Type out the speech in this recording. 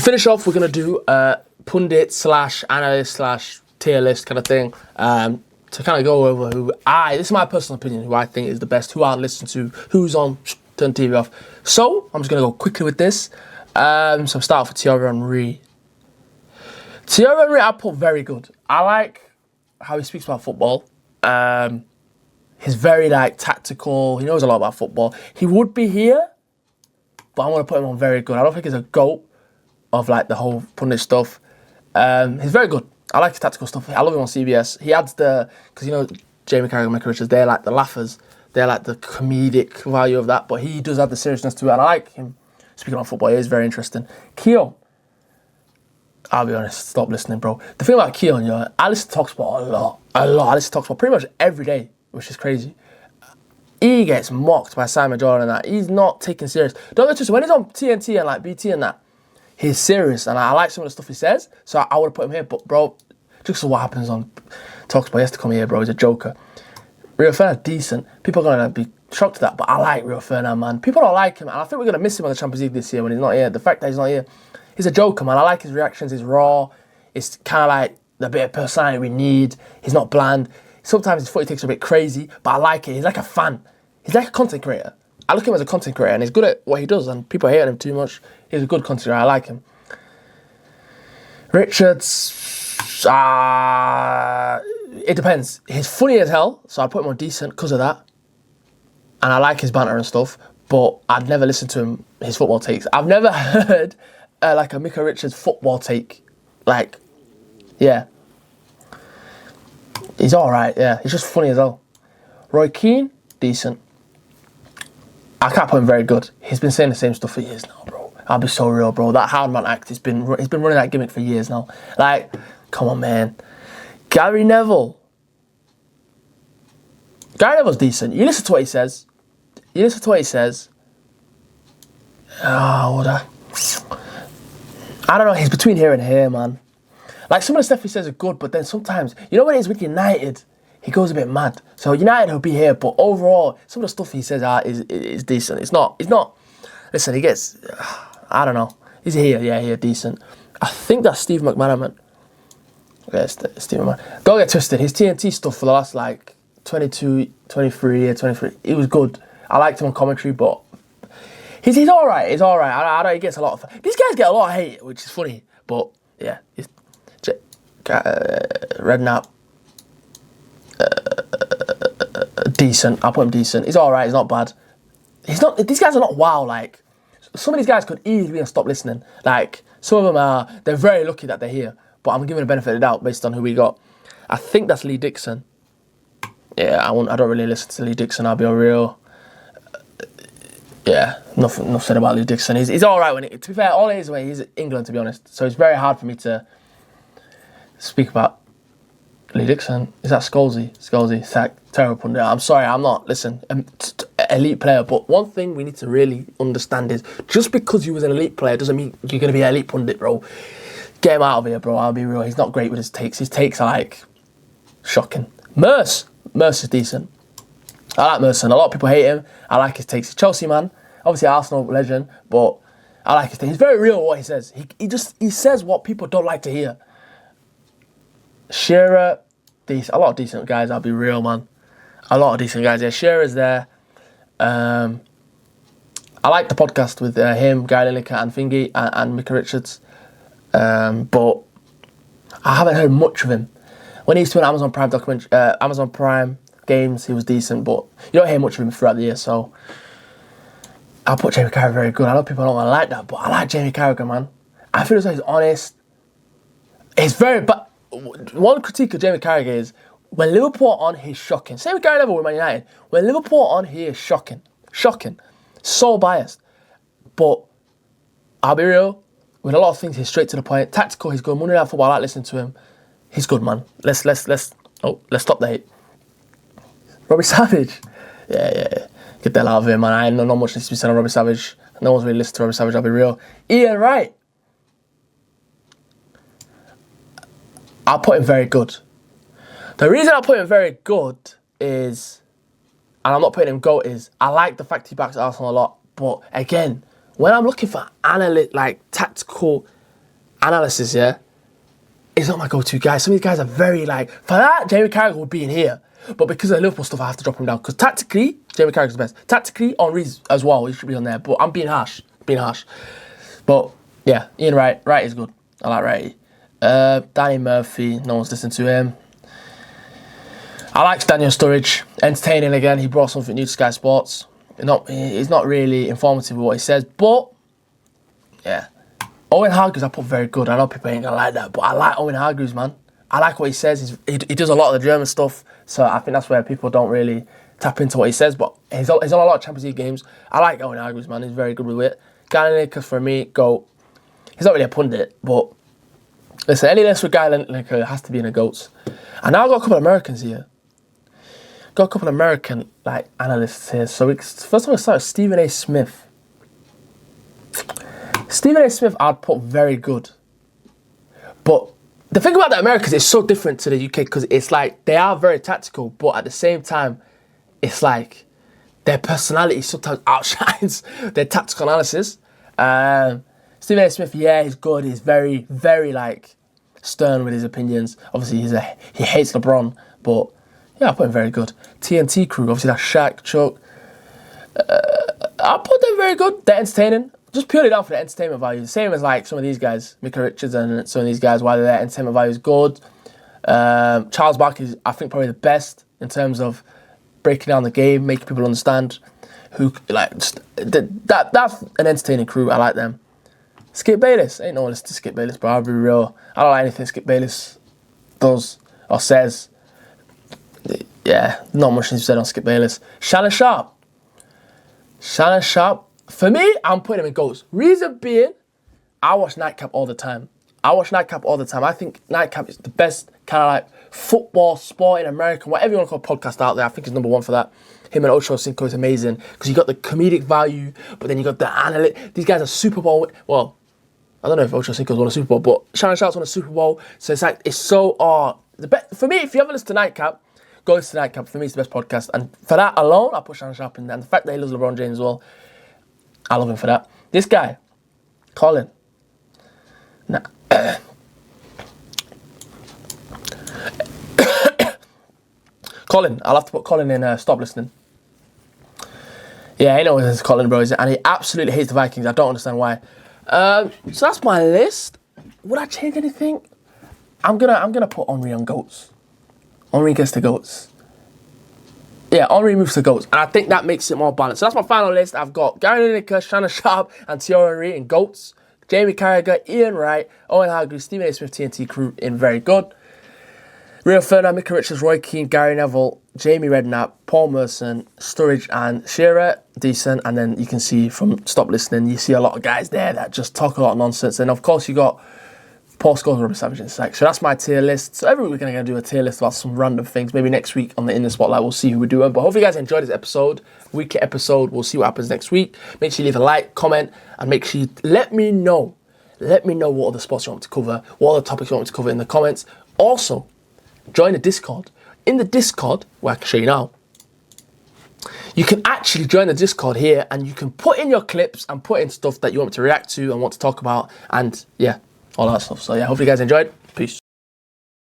Finish off, we're going to do a pundit / analyst / tier list kind of thing to kind of go over this is my personal opinion, who I think is the best, who I listen to, who's on, turn TV off. So, I'm just going to go quickly with this. So, start off with Thierry Henry. Thierry Henry, I put very good. I like how he speaks about football. He's very, tactical. He knows a lot about football. He would be here, but I'm going to put him on very good. I don't think he's a GOAT of, the whole pundit stuff. He's very good. I like his tactical stuff. I love him on CBS. He adds because, Jamie Carragher and Micah Richards, they're like the laughers. They're like the comedic value of that, but he does add the seriousness to it, and I like him. Speaking on football, he is very interesting. Keown, I'll be honest, stop listening, bro. The thing about Keown, I listen to Talksport a lot. I listen to Talksport pretty much every day, which is crazy. He gets mocked by Simon Jordan and that. He's not taken serious. Don't get twisted. When he's on TNT and BT and that, he's serious, and I like some of the stuff he says, so I would have put him here. But, bro, just what happens on Talksport, he has to come here, bro. He's a joker. Rio Ferdinand, decent. People are going to be shocked at that, but I like Rio Ferdinand, man. People don't like him, and I think we're going to miss him on the Champions League this year when he's not here. The fact that he's not here, he's a joker, man. I like his reactions. He's raw. It's kind of like the bit of personality we need. He's not bland. Sometimes his footy takes a bit crazy, but I like it. He's like a fan. He's like a content creator. I look at him as a content creator, and he's good at what he does, and people hate him too much. He's a good content creator. I like him. Richards, it depends. He's funny as hell, so I'd put him on decent because of that. And I like his banter and stuff, but I'd never listen to his football takes. I've never heard a Micah Richards football take. Yeah. He's alright, yeah. He's just funny as hell. Roy Keane, decent. I can't put him very good. He's been saying the same stuff for years now, bro. I'll be so real, bro. That hard man act, he's been running that gimmick for years now. Come on, man. Gary Neville. Gary Neville's decent. You listen to what he says. I don't know. He's between here and here, man. Some of the stuff he says are good, but then sometimes, when it is with United, he goes a bit mad. So United will be here, but overall, some of the stuff he says is decent. It's not. Listen, he gets. I don't know. He's here, yeah, decent. I think that's Steve McManaman. Yeah, Steve McManaman. Don't get twisted. His TNT stuff for the last 23 years, it was good. I liked him on commentary, but he's all right. He's all right. I know he gets a lot of. These guys get a lot of hate, which is funny. But yeah, Redknapp. Decent. I'll put him decent. He's all right. He's not bad. He's not. These guys are not wow. Some of these guys could easily have stopped listening. Some of them are. They're very lucky that they're here. But I'm giving the benefit of the doubt based on who we got. I think that's Lee Dixon. Yeah, I don't really listen to Lee Dixon. I'll be real. Yeah, nothing said about Lee Dixon. He's all right to be fair, all it is when he's England, to be honest. So it's very hard for me to speak about Lee Dixon. Is that Scholesy? Terrible pundit. I'm sorry, I'm not. Listen, elite player. But one thing we need to really understand is just because you was an elite player doesn't mean you're going to be an elite pundit, bro. Get him out of here, bro. I'll be real. He's not great with his takes. His takes are shocking. Merce is decent. I like Merce, and a lot of people hate him. I like his takes. He's a Chelsea man, obviously Arsenal legend, but I like his takes. He's very real with what he says. He says what people don't like to hear. Shearer, a lot of decent guys. I'll be real, man. A lot of decent guys. Yeah, Shearer's there. I like the podcast with him, Gary Neville, and Thingy, and Micah Richards. But I haven't heard much of him. When he used to do an Amazon Prime games, he was decent, but you don't hear much of him throughout the year, so I'll put Jamie Carragher very good. I know people don't want to like that, but I like Jamie Carragher, man. I feel as though he's honest. He's very, but one critique of Jamie Carragher is when Liverpool are on, he's shocking. Same with Gary Neville with Man United. When Liverpool are on, he is shocking. So biased. But I'll be real, with a lot of things, he's straight to the point. Tactical, he's good. Monday Night Football, I like listening to him. He's good, man. Let's stop the hate. Robbie Savage. Yeah. Get the hell out of here, man. I know not much needs to be said on Robbie Savage. No one's really listened to Robbie Savage, I'll be real. Ian Wright. I'll put him very good. The reason I put him very good is, and I'm not putting him GOAT, is I like the fact he backs Arsenal a lot. But again, when I'm looking for tactical analysis, yeah, is not my go-to guy. Some of these guys are very like, for that, Jamie Carragher would be in here. But because of the Liverpool stuff, I have to drop him down. Because tactically, Jamie Carragher's the best. Tactically, Henry's as well. He should be on there. But I'm being harsh. But yeah, Ian Wright. Wright is good. I like Wrighty. Danny Murphy. No one's listening to him. I like Daniel Sturridge. Entertaining again. He brought something new to Sky Sports. He's not really informative with what he says. But, yeah. Owen Hargreaves I put very good. I know people ain't going to like that. But I like Owen Hargreaves, man. I like what he says. He does a lot of the German stuff. So I think that's where people don't really tap into what he says. But he's on a lot of Champions League games. I like Owen Hargreaves, man. He's very good with it. Gary Neville, for me, GOAT. He's not really a pundit, but listen, any less with Gary Neville has to be in the GOATs. And now I've got a couple of Americans here. Got a couple of American analysts here. So first of all, start with Stephen A. Smith. Stephen A. Smith, I'd put very good. But the thing about the Americans is so different to the UK because it's like they are very tactical, but at the same time, it's like their personality sometimes outshines their tactical analysis. Stephen A. Smith, yeah, he's good. He's very, very like stern with his opinions. Obviously, he hates LeBron, but yeah, I put him very good. TNT crew, obviously that's Shaq, Chuck. I put them very good. They're entertaining. Just purely down for the entertainment value. Same as like some of these guys, Micah Richards and some of these guys, why their entertainment value is good. Charles Barkley is, I think, probably the best in terms of breaking down the game, making people understand who like that's an entertaining crew. I like them. Skip Bayless, ain't no one listens to Skip Bayless, but I'll be real. I don't like anything Skip Bayless does or says. Yeah, not much needs to be said on Skip Bayless. Shannon Sharp, for me, I'm putting him in GOATs. Reason being, I watch Nightcap all the time. I think Nightcap is the best kind of like football, sport in America, whatever you want to call podcast out there. I think he's number one for that. Him and Ocho Cinco is amazing because you got the comedic value, but then you got the analytics. These guys are Super Bowl. Well, I don't know if Ocho Cinco's won a Super Bowl, but Shannon Sharp's won a Super Bowl. So it's like, it's so, for me, if you haven't listened to Nightcap, go listen to Nightcap. For me, it's the best podcast. And for that alone, I put Shannon Sharp in there. And the fact that he loves LeBron James as well, I love him for that. This guy, Colin. Nah. Colin, I'll have to put Colin in Stop Listening. Yeah, I know it's Colin, bro. And he absolutely hates the Vikings. I don't understand why. So that's my list. Would I change anything? I'm gonna put Henry on GOATs. Henry gets the GOATs. Yeah, Henry moves to GOATs. And I think that makes it more balanced. So that's my final list. I've got Gary Neville, Shannon Sharp, and Thierry Henry in GOATs. Jamie Carragher, Ian Wright, Owen Hargreaves, Stephen A. Smith, TNT crew in very good. Rio Ferdinand, Micah Richards, Roy Keane, Gary Neville, Jamie Redknapp, Paul Merson, Sturridge and Shearer, decent. And then you can see from Stop Listening, you see a lot of guys there that just talk a lot of nonsense. And of course you got Paul Scholes and Robert Savage in sec. So that's my tier list. So every week we're going to do a tier list about some random things. Maybe next week on the In The Spotlight we'll see who we're doing. But hopefully you guys enjoyed this episode. Weekly episode. We'll see what happens next week. Make sure you leave a like, comment, and make sure you let me know. Let me know what other spots you want me to cover, what other topics you want me to cover in the comments. Also, join the Discord. In the Discord, where I can show you now, you can actually join the Discord here and you can put in your clips and put in stuff that you want me to react to and want to talk about. And yeah, all that stuff. So yeah, hopefully you guys enjoyed.